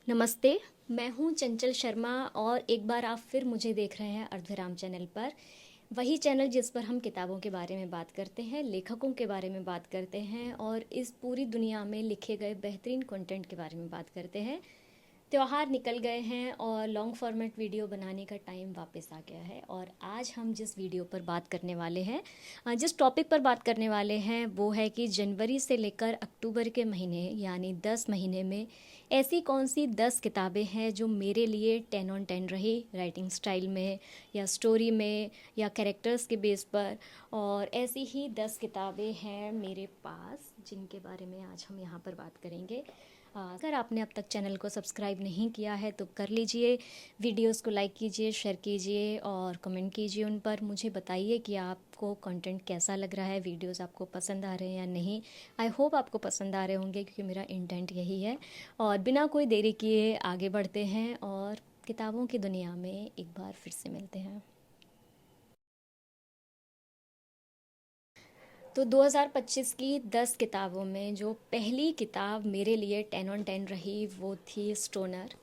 नमस्ते, मैं हूँ चंचल शर्मा और एक बार आप फिर मुझे देख रहे हैं अर्धविराम चैनल पर। वही चैनल जिस पर हम किताबों के बारे में बात करते हैं, लेखकों के बारे में बात करते हैं और इस पूरी दुनिया में लिखे गए बेहतरीन कंटेंट के बारे में बात करते हैं। त्योहार निकल गए हैं और लॉन्ग फॉर्मेट वीडियो बनाने का टाइम वापस आ गया है और आज हम जिस वीडियो पर बात करने वाले हैं, जिस टॉपिक पर बात करने वाले हैं वो है कि जनवरी से लेकर अक्टूबर के महीने यानी 10 महीने में ऐसी कौन सी 10 किताबें हैं जो मेरे लिए 10 on 10 रही, राइटिंग स्टाइल में या स्टोरी में या कैरेक्टर्स के बेस पर। और ऐसी ही 10 किताबें हैं मेरे पास जिनके बारे में आज हम यहाँ पर बात करेंगे। अगर आपने अब तक चैनल को सब्सक्राइब नहीं किया है तो कर लीजिए, वीडियोस को लाइक कीजिए, शेयर कीजिए और कमेंट कीजिए उन पर। मुझे बताइए कि आपको कंटेंट कैसा लग रहा है, वीडियोस आपको पसंद आ रहे हैं या नहीं। आई होप आपको पसंद आ रहे होंगे क्योंकि मेरा इंटेंट यही है। और बिना कोई देरी किए आगे बढ़ते हैं और किताबों की दुनिया में एक बार फिर से मिलते हैं। तो 2025 की 10 किताबों में जो पहली किताब मेरे लिए 10 on 10 रही वो थी स्टोनर।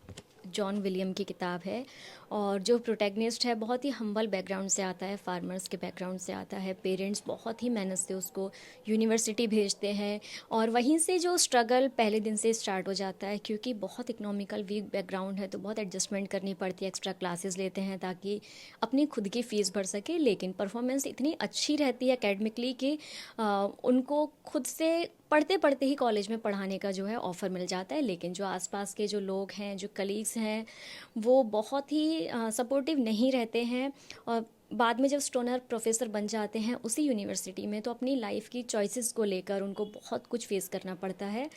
जॉन विलियम की किताब है और जो प्रोटैगनिस्ट है बहुत ही हम्बल बैकग्राउंड से आता है, फार्मर्स के बैकग्राउंड से आता है। पेरेंट्स बहुत ही मेहनत से उसको यूनिवर्सिटी भेजते हैं और वहीं से जो स्ट्रगल पहले दिन से स्टार्ट हो जाता है, क्योंकि बहुत इकोनॉमिकल वीक बैकग्राउंड है तो बहुत एडजस्टमेंट करनी पड़ती है। एक्स्ट्रा क्लासेस लेते हैं ताकि अपनी खुद की फ़ीस भर सके, लेकिन परफॉर्मेंस इतनी अच्छी रहती है एकेडमिकली कि उनको खुद से पढ़ते पढ़ते ही कॉलेज में पढ़ाने का जो है ऑफ़र मिल जाता है। लेकिन जो आसपास के जो लोग हैं, जो कलीग्स हैं, वो बहुत ही सपोर्टिव नहीं रहते हैं। और बाद में जब स्टोनर प्रोफेसर बन जाते हैं उसी यूनिवर्सिटी में तो अपनी लाइफ की चॉइसेस को लेकर उनको बहुत कुछ फेस करना पड़ता है।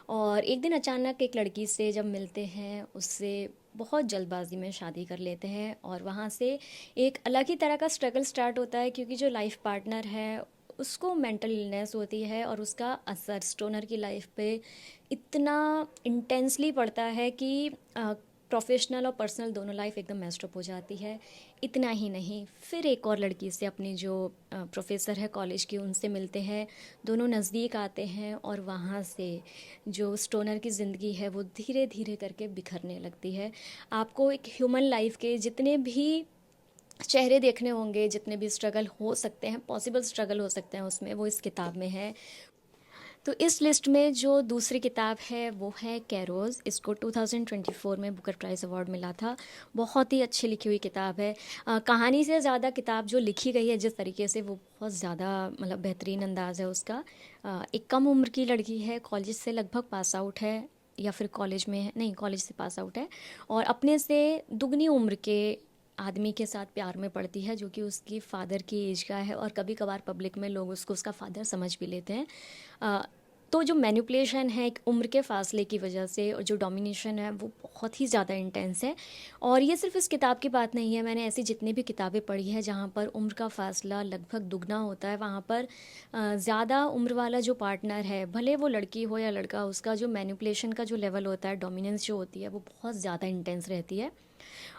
और एक दिन अचानक एक लड़की से जब मिलते हैं, उससे बहुत जल्दबाजी में शादी कर लेते हैं और वहाँ से एक अलग ही तरह का स्ट्रगल स्टार्ट होता है, क्योंकि जो लाइफ पार्टनर है उसको मेंटल इलनेस होती है और उसका असर स्टोनर की लाइफ पे इतना इंटेंसली पड़ता है कि प्रोफेशनल और पर्सनल दोनों लाइफ एकदम मेस्ड अप हो जाती है। इतना ही नहीं, फिर एक और लड़की से अपनी जो प्रोफेसर है कॉलेज की उनसे मिलते हैं, दोनों नज़दीक आते हैं और वहाँ से जो स्टोनर की ज़िंदगी है वो धीरे धीरे करके बिखरने लगती है। आपको एक ह्यूमन लाइफ के जितने भी चेहरे देखने होंगे, जितने भी स्ट्रगल हो सकते हैं, पॉसिबल स्ट्रगल हो सकते हैं उसमें, वो इस किताब में है। तो इस लिस्ट में जो दूसरी किताब है वो है कैरोज़। इसको 2024 में बुकर प्राइज़ अवार्ड मिला था। बहुत ही अच्छी लिखी हुई किताब है। कहानी से ज़्यादा किताब जो लिखी गई है जिस तरीके से, वो बहुत ज़्यादा मतलब बेहतरीन अंदाज़ है उसका। एक कम उम्र की लड़की है, कॉलेज से लगभग पास आउट है या फिर कॉलेज में है, नहीं कॉलेज से पास आउट है, और अपने से दुगनी उम्र के आदमी के साथ प्यार में पड़ती है जो कि उसकी फ़ादर की एज का है। और कभी कभार पब्लिक में लोग उसको उसका फ़ादर समझ भी लेते हैं। तो जो मैनिपुलेशन है एक उम्र के फासले की वजह से और जो डोमिनेशन है वो बहुत ही ज़्यादा इंटेंस है। और ये सिर्फ इस किताब की बात नहीं है, मैंने ऐसी जितनी भी किताबें पढ़ी हैं जहाँ पर उम्र का फ़ासला लगभग दुगना होता है, वहाँ पर ज़्यादा उम्र वाला जो पार्टनर है, भले वो लड़की हो या लड़का, उसका जो मैनिपुलेशन का जो लेवल होता है, डोमिनेंस जो होती है, वो बहुत ज़्यादा इंटेंस रहती है।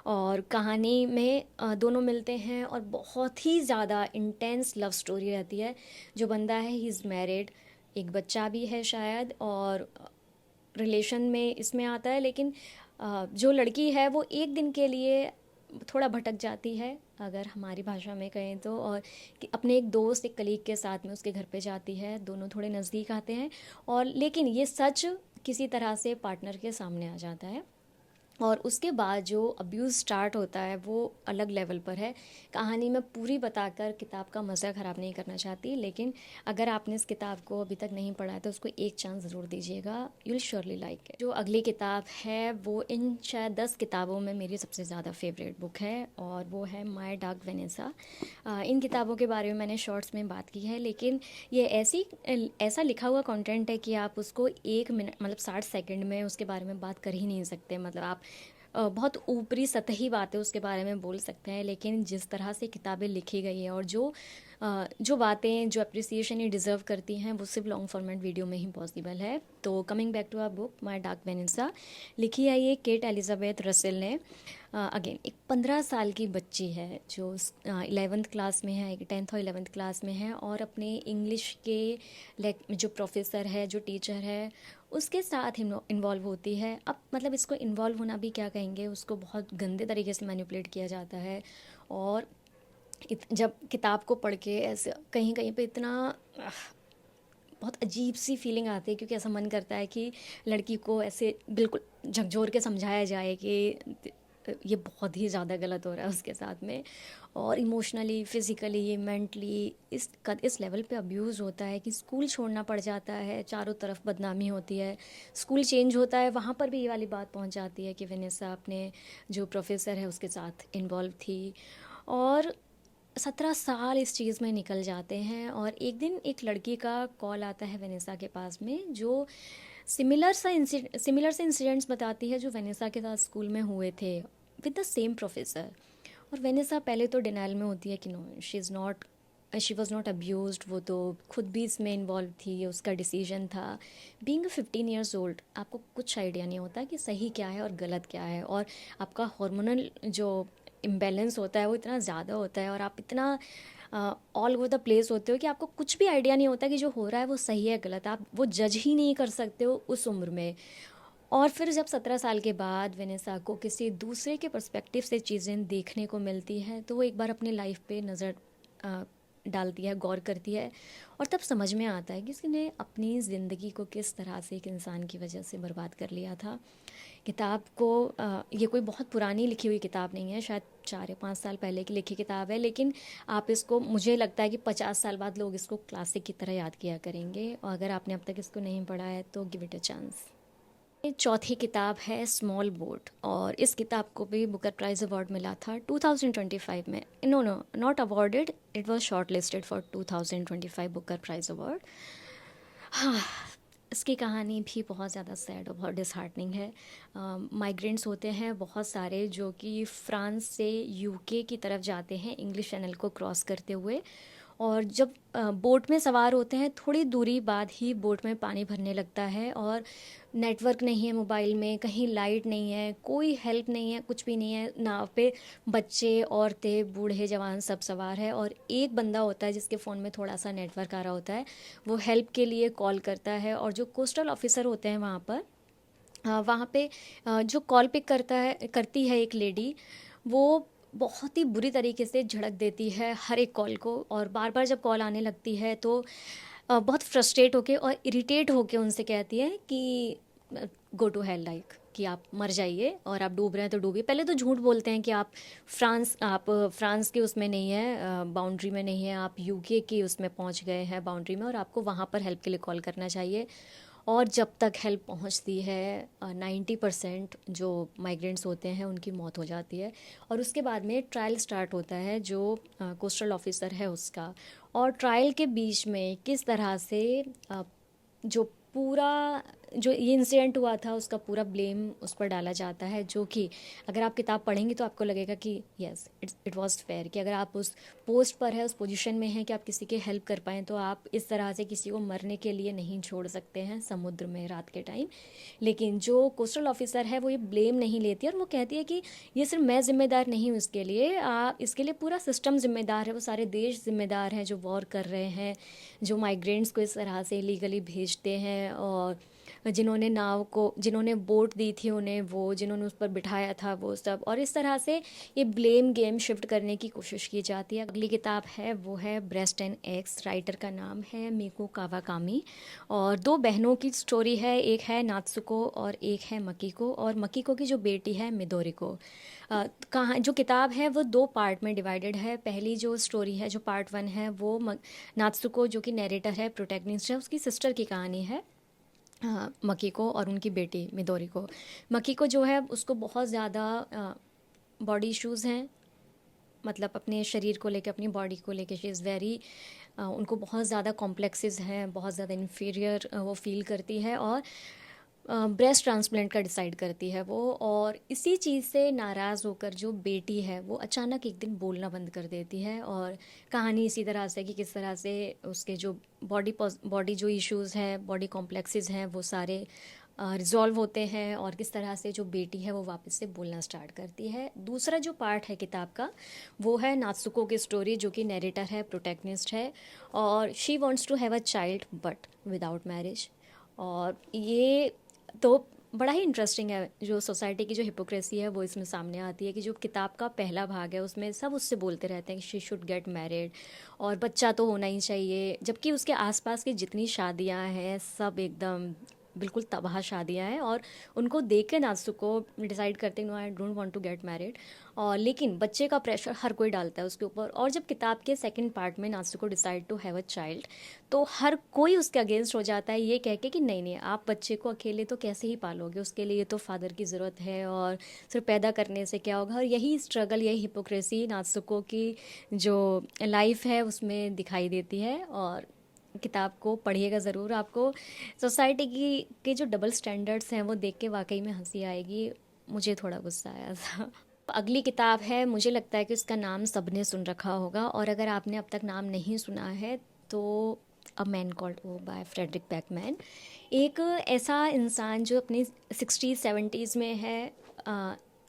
और कहानी में दोनों मिलते हैं और बहुत ही ज़्यादा इंटेंस लव स्टोरी रहती है। जो बंदा है ही इज़ मैरिड, एक बच्चा भी है शायद, और रिलेशन में इसमें आता है। लेकिन जो लड़की है वो एक दिन के लिए थोड़ा भटक जाती है, अगर हमारी भाषा में कहें तो, और अपने एक दोस्त, एक कलीग के साथ में उसके घर पे जाती है। दोनों थोड़े नज़दीक आते हैं और लेकिन ये सच किसी तरह से पार्टनर के सामने आ जाता है। और उसके बाद जो अब्यूज़ स्टार्ट होता है वो अलग लेवल पर है। कहानी मैं पूरी बताकर किताब का मज़ा ख़राब नहीं करना चाहती, लेकिन अगर आपने इस किताब को अभी तक नहीं पढ़ा है तो उसको एक चांस ज़रूर दीजिएगा। You will surely like it. जो अगली किताब है वो इन शायद 10 किताबों में मेरी सबसे ज़्यादा फेवरेट बुक है और वो है माय डार्क वेनेसा। इन किताबों के बारे में मैंने शॉर्ट्स में बात की है, लेकिन ये ऐसा लिखा हुआ कंटेंट है कि आप उसको 1 मिनट मतलब 60 सेकंड में उसके बारे में बात कर ही नहीं सकते। मतलब आप बहुत ऊपरी सतही बातें उसके बारे में बोल सकते हैं, लेकिन जिस तरह से किताबें लिखी गई हैं और जो जो बातें, जो अप्रिसिएशन ये डिज़र्व करती हैं वो सिर्फ लॉन्ग फॉर्मेट वीडियो में ही पॉसिबल है। तो coming back to our book My Dark Vanessa, लिखी है ये केट एलिजाबेथ रसेल ने। अगेन एक 15 साल की बच्ची है जो 11th क्लास में है, 10th और 11th क्लास में है, और अपने इंग्लिश के जो प्रोफेसर है, जो टीचर है, उसके साथ इन्वॉल्व होती है। अब मतलब इसको इन्वॉल्व होना भी क्या कहेंगे, उसको बहुत गंदे तरीके से मैनिपुलेट किया जाता है। और जब किताब को पढ़ के ऐसे कहीं कहीं पे इतना बहुत अजीब सी फीलिंग आती है, क्योंकि ऐसा मन करता है कि लड़की को ऐसे बिल्कुल झकझोर के समझाया जाए कि ये बहुत ही ज़्यादा गलत हो रहा है उसके साथ में, और इमोशनली, फिज़िकली, मेंटली इस लेवल पे अब्यूज़ होता है कि स्कूल छोड़ना पड़ जाता है, चारों तरफ बदनामी होती है, स्कूल चेंज होता है, वहाँ पर भी ये वाली बात पहुँच जाती है कि वेनेसा अपने जो प्रोफेसर है उसके साथ इन्वॉल्व थी। और 17 साल इस चीज़ में निकल जाते हैं, और एक दिन एक लड़की का कॉल आता है वेनेसा के पास में, जो सिमिलर से इंसिडेंट्स बताती है जो वेनेसा के साथ स्कूल में हुए थे विद द सेम प्रोफेसर। और वेनेसा पहले तो डिनाइल में होती है कि no, she was not abused, वो तो खुद भी इसमें इन्वॉल्व थी, उसका डिसीजन था। बीइंग 15 ईयर्स ओल्ड, आपको कुछ आइडिया नहीं होता कि सही क्या है और गलत क्या है, और आपका हार्मोनल जो इम्बैलेंस होता है वो इतना ज़्यादा होता है, और आप इतना ऑल ओवर द प्लेस होते हो कि आपको कुछ भी आइडिया नहीं होता कि जो हो रहा है वो सही है गलत, आप वो जज ही नहीं कर सकते हो उस उम्र में। और फिर जब 17 साल के बाद वेनेसा को किसी दूसरे के पर्सपेक्टिव से चीज़ें देखने को मिलती हैं, तो वो एक बार अपनी लाइफ पे नज़र डालती है, गौर करती है, और तब समझ में आता है कि उसने अपनी ज़िंदगी को किस तरह से एक इंसान की वजह से बर्बाद कर लिया था। किताब को ये कोई बहुत पुरानी लिखी हुई किताब नहीं है, शायद 4 या 5 साल पहले की लिखी किताब है, लेकिन आप इसको, मुझे लगता है कि 50 साल बाद लोग इसको क्लासिक की तरह याद किया करेंगे, और अगर आपने अब तक इसको नहीं पढ़ा है तो गिव इट अ चांस। ये चौथी किताब है स्मॉल बोट, और इस किताब को भी बुकर प्राइज़ अवार्ड मिला था 2025 में। No no, not awarded, it was shortlisted for 2025 Booker prize award. हाँ, इसकी कहानी भी बहुत ज़्यादा सैड और बहुत डिसहार्टनिंग है। माइग्रेंट्स होते हैं बहुत सारे जो कि फ्रांस से यूके की तरफ जाते हैं इंग्लिश चैनल को क्रॉस करते हुए, और जब बोट में सवार होते हैं थोड़ी दूरी बाद ही बोट में पानी भरने लगता है, और नेटवर्क नहीं है मोबाइल में, कहीं लाइट नहीं है, कोई हेल्प नहीं है, कुछ भी नहीं है। नाव पे बच्चे, औरतें, बूढ़े, जवान सब सवार है, और एक बंदा होता है जिसके फ़ोन में थोड़ा सा नेटवर्क आ रहा होता है, वो हेल्प के लिए कॉल करता है। और जो कोस्टल ऑफिसर होते हैं वहाँ पर, वहाँ पे जो कॉल पिक करती है एक लेडी, वो बहुत ही बुरी तरीके से झड़क देती है हर एक कॉल को, और बार बार जब कॉल आने लगती है तो बहुत फ्रस्ट्रेट होके और इरिटेट होके उनसे कहती है कि गो टू हेल, लाइक कि आप मर जाइए, और आप डूब रहे हैं तो डूबिए। पहले तो झूठ बोलते हैं कि आप फ्रांस के उसमें नहीं है, बाउंड्री में नहीं है, आप यूके के उसमें पहुंच गए हैं बाउंड्री में, और आपको वहाँ पर हेल्प के लिए कॉल करना चाहिए। और जब तक हेल्प पहुंचती है 90% जो माइग्रेंट्स होते हैं उनकी मौत हो जाती है। और उसके बाद में ट्रायल स्टार्ट होता है जो कोस्टल ऑफिसर है उसका, और ट्रायल के बीच में किस तरह से जो पूरा जो ये इंसिडेंट हुआ था उसका पूरा ब्लेम उस पर डाला जाता है, जो कि अगर आप किताब पढ़ेंगी तो आपको लगेगा कि यस, इट वाज फेयर, कि अगर आप उस पोस्ट पर है, उस पोजीशन में हैं कि आप किसी की हेल्प कर पाएँ, तो आप इस तरह से किसी को मरने के लिए नहीं छोड़ सकते हैं समुद्र में रात के टाइम। लेकिन जो कोस्टल ऑफिसर है वो ये ब्लेम नहीं लेती, और वो कहती है कि ये सिर्फ मैं ज़िम्मेदार नहीं हूँ इसके लिए, इसके लिए पूरा सिस्टम ज़िम्मेदार है, वो सारे देश ज़िम्मेदार हैं जो वॉर कर रहे हैं, जो माइग्रेंट्स को इस तरह से इलीगली भेजते हैं, और जिन्होंने बोट दी थी उन्हें, वो जिन्होंने उस पर बिठाया था वो सब, और इस तरह से ये ब्लेम गेम शिफ्ट करने की कोशिश की जाती है। अगली किताब है वो है ब्रेस्ट एंड एग्स, राइटर का नाम है मिको कावाकामी, और दो बहनों की स्टोरी है, एक है नात्सुको और एक है मकीको, और मकीको की जो बेटी है मिदोरिको। कहाँ जो किताब है वो 2 पार्ट में डिवाइडेड है। पहली जो स्टोरी है, जो पार्ट 1 है, वो नात्सुको जो कि नरेटर है, प्रोटैगनिस्ट है, उसकी सिस्टर की कहानी है, मकीको और उनकी बेटी मिदोरी को। मकीको जो है उसको बहुत ज़्यादा बॉडी इश्यूज़ हैं, मतलब अपने शरीर को लेके, अपनी बॉडी को लेके शी इज़ वेरी, उनको बहुत ज़्यादा कॉम्प्लेक्सेस हैं, बहुत ज़्यादा इन्फीरियर वो फील करती है, और ब्रेस्ट ट्रांसप्लांट का डिसाइड करती है वो, और इसी चीज़ से नाराज़ होकर जो बेटी है वो अचानक एक दिन बोलना बंद कर देती है। और कहानी इसी तरह से कि किस तरह से उसके जो बॉडी जो इश्यूज़ हैं, बॉडी कॉम्प्लेक्सेस हैं, वो सारे रिजॉल्व होते हैं, और किस तरह से जो बेटी है वो वापस से बोलना स्टार्ट करती है। दूसरा जो पार्ट है किताब का वो है नात्सुको की स्टोरी, जो कि नरेटर है, प्रोटैगनिस्ट है, और she wants to have a child but without marriage. और ये तो बड़ा ही इंटरेस्टिंग है, जो सोसाइटी की जो हिपोक्रेसी है वो इसमें सामने आती है कि जो किताब का पहला भाग है उसमें सब उससे बोलते रहते हैं कि शी शुड गेट मैरिड और बच्चा तो होना ही चाहिए, जबकि उसके आसपास की जितनी शादियां हैं सब एकदम बिल्कुल तबाह शादियां हैं। और उनको देख के नाजुको डिसाइड करते हैं no I don't want to get married. और लेकिन बच्चे का प्रेशर हर कोई डालता है उसके ऊपर। और जब किताब के सेकंड पार्ट में नाजुको decide to have a child, तो हर कोई उसके अगेंस्ट हो जाता है, ये कह के कि नहीं नहीं, आप बच्चे को अकेले तो कैसे ही पालोगे, उसके लिए तो फादर की ज़रूरत है, और सिर्फ पैदा करने से क्या होगा। और यही स्ट्रगल, यही हिपोक्रेसी नाजुको की जो लाइफ है उसमें दिखाई देती है। और किताब को पढ़िएगा ज़रूर, आपको सोसाइटी की के जो डबल स्टैंडर्ड्स हैं वो देख के वाकई में हंसी आएगी। मुझे थोड़ा गुस्सा आया था। अगली किताब है, मुझे लगता है कि उसका नाम सबने सुन रखा होगा, और अगर आपने अब तक नाम नहीं सुना है तो a man called Ove by Fredrik Backman. एक ऐसा इंसान जो अपनी 60s 70s में है,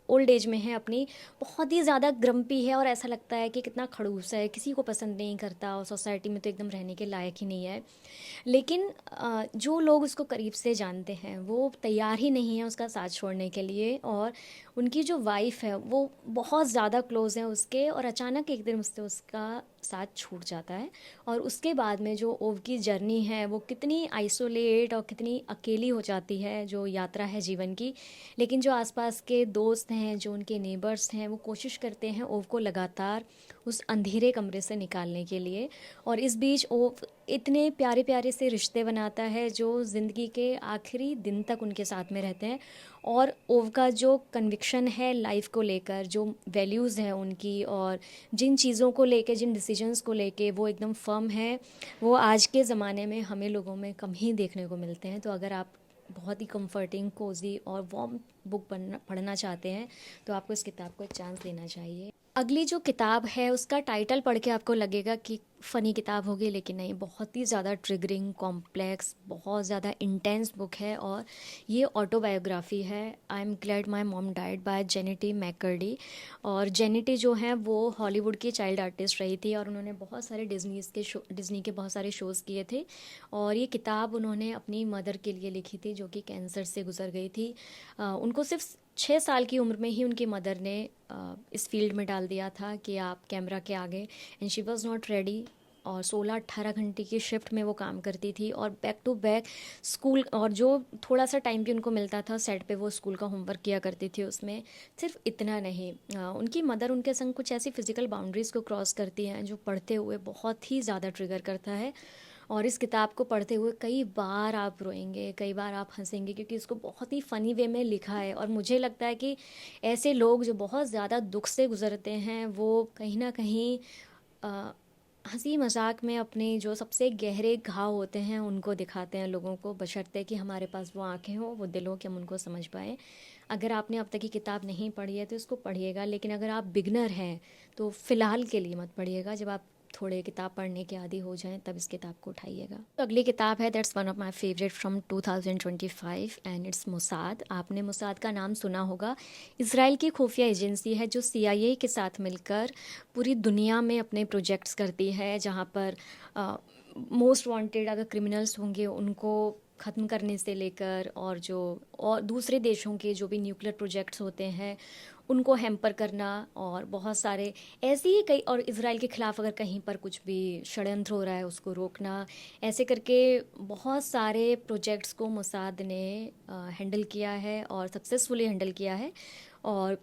ओल्ड एज में है अपनी, बहुत ही ज़्यादा ग्रम्पी है, और ऐसा लगता है कि कितना खड़ूस है, किसी को पसंद नहीं करता, और सोसाइटी में तो एकदम रहने के लायक ही नहीं है। लेकिन जो लोग उसको करीब से जानते हैं वो तैयार ही नहीं है उसका साथ छोड़ने के लिए। और उनकी जो वाइफ है वो बहुत ज़्यादा क्लोज है उसके, और अचानक एक दिन उससे उसका साथ छूट जाता है। और उसके बाद में जो ओव की जर्नी है वो कितनी आइसोलेट और कितनी अकेली हो जाती है, जो यात्रा है जीवन की। लेकिन जो आसपास के दोस्त हैं, जो उनके नेबर्स हैं, वो कोशिश करते हैं ओव को लगातार उस अंधेरे कमरे से निकालने के लिए। और इस बीच ओव इतने प्यारे प्यारे से रिश्ते बनाता है जो ज़िंदगी के आखिरी दिन तक उनके साथ में रहते हैं। और ओव का जो कन्विक्शन है लाइफ को लेकर, जो वैल्यूज़ हैं उनकी, और जिन चीज़ों को लेके, जिन डिसीजंस को लेके वो एकदम फर्म है, वो आज के ज़माने में हमें लोगों में कम ही देखने को मिलते हैं। तो अगर आप बहुत ही कंफर्टिंग, कोजी और वार्म बुक पढ़ना चाहते हैं तो आपको इस किताब को एक चांस देना चाहिए। अगली जो किताब है उसका टाइटल पढ़ के आपको लगेगा कि फ़नी किताब होगी, लेकिन नहीं, बहुत ही ज़्यादा ट्रिगरिंग, कॉम्प्लेक्स, बहुत ज़्यादा इंटेंस बुक है। और ये ऑटोबायोग्राफी है, I am glad my mom died by Jennette McCurdy. और जेनिटी जो हैं वो हॉलीवुड की चाइल्ड आर्टिस्ट रही थी, और उन्होंने बहुत सारे डिज़नी के बहुत सारे शोज़ किए थे। और ये किताब उन्होंने अपनी मदर के लिए लिखी थी जो कि कैंसर से गुजर गई थी। उनको सिर्फ 6 साल की उम्र में ही उनकी मदर ने इस फील्ड में डाल दिया था कि आप कैमरा के आगे, and she was not ready. और 16-18 घंटे की शिफ्ट में वो काम करती थी, और बैक टू बैक स्कूल, और जो थोड़ा सा टाइम भी उनको मिलता था सेट पे वो स्कूल का होमवर्क किया करती थी उसमें। सिर्फ इतना नहीं, उनकी मदर उनके संग कुछ ऐसी फिज़िकल बाउंड्रीज़ को क्रॉस करती हैं जो पढ़ते हुए बहुत ही ज़्यादा ट्रिगर करता है। और इस किताब को पढ़ते हुए कई बार आप रोएंगे, कई बार आप हंसेंगे, क्योंकि इसको बहुत ही फ़नी वे में लिखा है। और मुझे लगता है कि ऐसे लोग जो बहुत ज़्यादा दुख से गुज़रते हैं वो कहीं ना कहीं अ, हंसी मजाक में अपने जो सबसे गहरे घाव होते हैं उनको दिखाते हैं लोगों को, बशर्ते कि हमारे पास वो आंखें हों, वो दिल हो, कि हम उनको समझ पाएँ। अगर आपने अब तक की किताब नहीं पढ़ी है तो इसको पढ़िएगा, लेकिन अगर आप बिगनर हैं तो फ़िलहाल के लिए मत पढ़िएगा। जब आप थोड़े किताब पढ़ने के आदी हो जाएं तब इस किताब को उठाइएगा। तो अगली किताब है, that's one of my favourite from 2025, and it's Mossad. आपने मोसाद का नाम सुना होगा। इसराइल की खुफिया एजेंसी है जो CIA के साथ मिलकर पूरी दुनिया में अपने प्रोजेक्ट्स करती है, जहाँ पर मोस्ट वांटेड अगर क्रिमिनल्स होंगे उनको ख़त्म करने से लेकर, और जो और दूसरे देशों के जो भी न्यूक्लियर प्रोजेक्ट्स होते हैं उनको हैम्पर करना, और बहुत सारे ऐसे ही कई, और इसराइल के ख़िलाफ़ अगर कहीं पर कुछ भी षड्यंत्र हो रहा है उसको रोकना, ऐसे करके बहुत सारे प्रोजेक्ट्स को मोसाद ने हैंडल किया है और सक्सेसफुली हैंडल किया है। और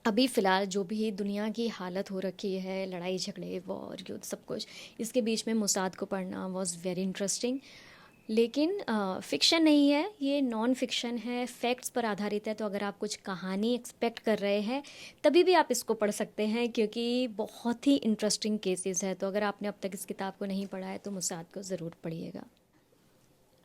अभी फ़िलहाल जो भी दुनिया की हालत हो रखी है, लड़ाई झगड़े, वॉर, युद्ध, सब कुछ, इसके बीच में मोसाद को पढ़ना वॉज वेरी इंटरेस्टिंग। लेकिन फ़िक्शन नहीं है, ये नॉन फिक्शन है, फैक्ट्स पर आधारित है। तो अगर आप कुछ कहानी एक्सपेक्ट कर रहे हैं तभी भी आप इसको पढ़ सकते हैं, क्योंकि बहुत ही इंटरेस्टिंग केसेस है। तो अगर आपने अब तक इस किताब को नहीं पढ़ा है तो मुसाद को ज़रूर पढ़िएगा।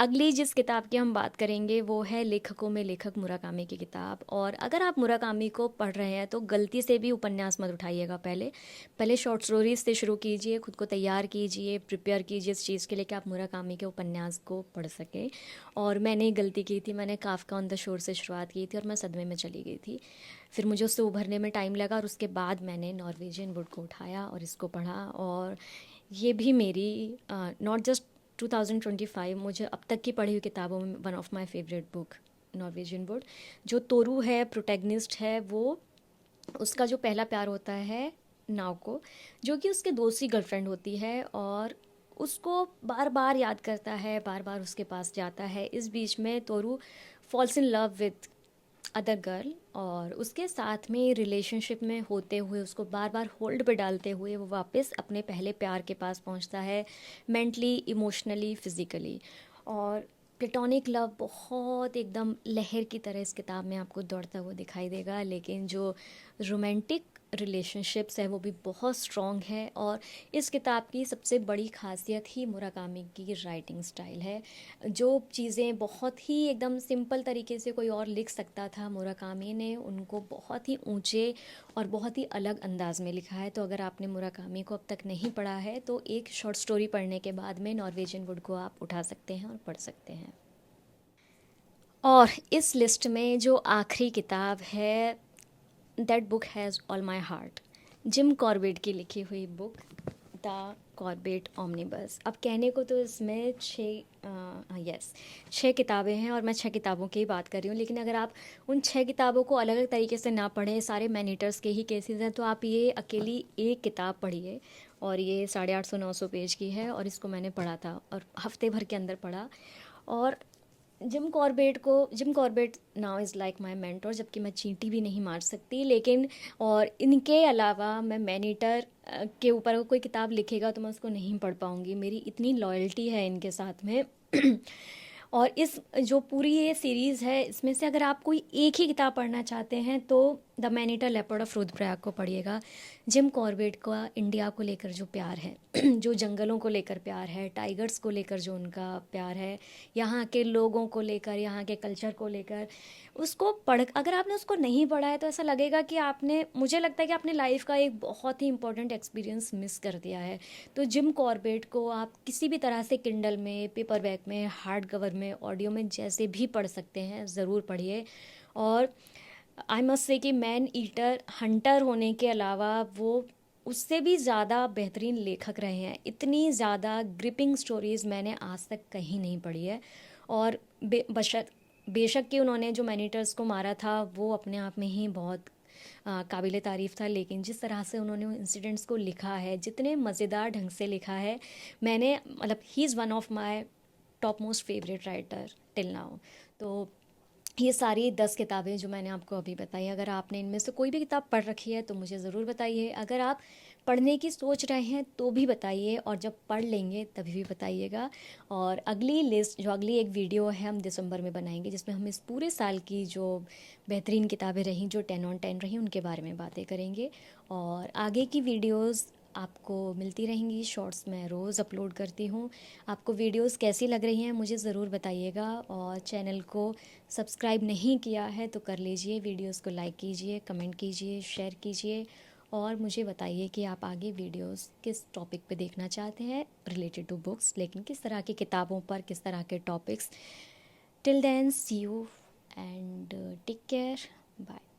अगली जिस किताब की हम बात करेंगे वो है लेखकों में लेखक मुराकामी की किताब। और अगर आप मुराकामी को पढ़ रहे हैं तो गलती से भी उपन्यास मत उठाइएगा। पहले पहले शॉर्ट स्टोरीज से शुरू कीजिए, खुद को तैयार कीजिए, प्रिपेयर कीजिए इस चीज़ के लिए कि आप मुराकामी के उपन्यास को पढ़ सकें। और मैंने एक गलती की थी, मैंने काफ्का ऑन द शोर से शुरुआत की थी और मैं सदमे में चली गई थी। फिर मुझे उससे उभरने में टाइम लगा और उसके बाद मैंने नॉर्वेजियन वुड को उठाया और इसको पढ़ा। और ये भी मेरी नॉट जस्ट 2025, मुझे अब तक की पढ़ी हुई किताबों में one of my favourite book Norwegian wood. जो तोरू है, प्रोटैगनिस्ट है, वो उसका जो पहला प्यार होता है नाव को, जो कि उसके दोस्त की गर्लफ्रेंड होती है, और उसको बार बार याद करता है, बार बार उसके पास जाता है। इस बीच में Toru falls in love with other girl, और उसके साथ में रिलेशनशिप में होते हुए, उसको बार बार होल्ड पे डालते हुए वो वापस अपने पहले प्यार के पास पहुंचता है, मेंटली, इमोशनली, फिज़िकली। और प्लेटोनिक लव बहुत एकदम लहर की तरह इस किताब में आपको दौड़ता हुआ दिखाई देगा, लेकिन जो रोमांटिक रिलेशनशिप्स है वो भी बहुत स्ट्रॉन्ग है। और इस किताब की सबसे बड़ी खासियत ही मुराकामी की राइटिंग स्टाइल है। जो चीज़ें बहुत ही एकदम सिंपल तरीके से कोई और लिख सकता था, मुराकामी ने उनको बहुत ही ऊंचे और बहुत ही अलग अंदाज में लिखा है। तो अगर आपने मुराकामी को अब तक नहीं पढ़ा है तो एक शॉर्ट स्टोरी पढ़ने के बाद में नॉर्वेजियन वुड को आप उठा सकते हैं और पढ़ सकते हैं। और इस लिस्ट में जो आखिरी किताब है, that book has all my heart, Jim Corbett की लिखी हुई बुक द कॉर्बेट ऑमनिबस। अब कहने को तो इसमें छः किताबें हैं और मैं 6 किताबों की ही बात कर रही हूँ, लेकिन अगर आप उन 6 किताबों को अलग अलग तरीके से ना पढ़ें, सारे मैनीटर्स के ही केसेस हैं, तो आप ये अकेली एक किताब पढ़िए। और ये 850-900 पेज की है और इसको मैंने पढ़ा था और हफ्ते भर के अंदर पढ़ा। और Jim Corbett now is like my mentor, जबकि मैं चींटी भी नहीं मार सकती, लेकिन और इनके अलावा मैं मैनीटर के ऊपर अगर कोई किताब लिखेगा तो मैं उसको नहीं पढ़ पाऊँगी, मेरी इतनी लॉयल्टी है इनके साथ में। और इस जो पूरी ये सीरीज़ है, इसमें से अगर आप कोई एक ही किताब पढ़ना चाहते हैं तो the man-eater leopard of Rudraprayag को पढ़िएगा। जिम कॉर्बेट का इंडिया को लेकर जो प्यार है, जो जंगलों को लेकर प्यार है, टाइगर्स को लेकर जो उनका प्यार है, यहाँ के लोगों को लेकर, यहाँ के कल्चर को लेकर, उसको पढ़ अगर आपने उसको नहीं पढ़ा है तो ऐसा लगेगा कि आपने, मुझे लगता है कि आपने लाइफ का एक बहुत ही इंपॉर्टेंट एक्सपीरियंस मिस कर दिया है। तो जिम कॉर्बेट को आप किसी भी तरह से किंडल में, पेपरबैक में, हार्ड कवर में, ऑडियो में, जैसे भी पढ़ सकते हैं, ज़रूर पढ़िए। और आई मस्ट से कि मैन ईटर हंटर होने के अलावा वो उससे भी ज़्यादा बेहतरीन लेखक रहे हैं। इतनी ज़्यादा ग्रिपिंग स्टोरीज़ मैंने आज तक कहीं नहीं पढ़ी है। और बेशक कि उन्होंने जो मैनीटर्स को मारा था वो अपने आप में ही बहुत काबिल तारीफ़ था, लेकिन जिस तरह से उन्होंने उन इंसिडेंट्स को लिखा है, जितने मज़ेदार ढंग से लिखा है, मैंने मतलब he is one of my top most favourite writer till now. तो ये सारी 10 किताबें जो मैंने आपको अभी बताई, अगर आपने इनमें से कोई भी किताब पढ़ रखी है तो मुझे ज़रूर बताइए। अगर आप पढ़ने की सोच रहे हैं तो भी बताइए, और जब पढ़ लेंगे तभी भी बताइएगा। और अगली लिस्ट, जो अगली एक वीडियो है, हम दिसंबर में बनाएंगे, जिसमें हम इस पूरे साल की जो बेहतरीन किताबें रहीं, जो 10 on 10 रहीं, उनके बारे में बातें करेंगे। और आगे की वीडियोज़ आपको मिलती रहेंगी, शॉर्ट्स मैं रोज़ अपलोड करती हूँ। आपको वीडियोस कैसी लग रही हैं मुझे ज़रूर बताइएगा। और चैनल को सब्सक्राइब नहीं किया है तो कर लीजिए, वीडियोस को लाइक कीजिए, कमेंट कीजिए, शेयर कीजिए, और मुझे बताइए कि आप आगे वीडियोस किस टॉपिक पे देखना चाहते हैं रिलेटेड टू बुक्स, लेकिन किस तरह की किताबों पर, किस तरह के topics. Till then, see you and take care, bye.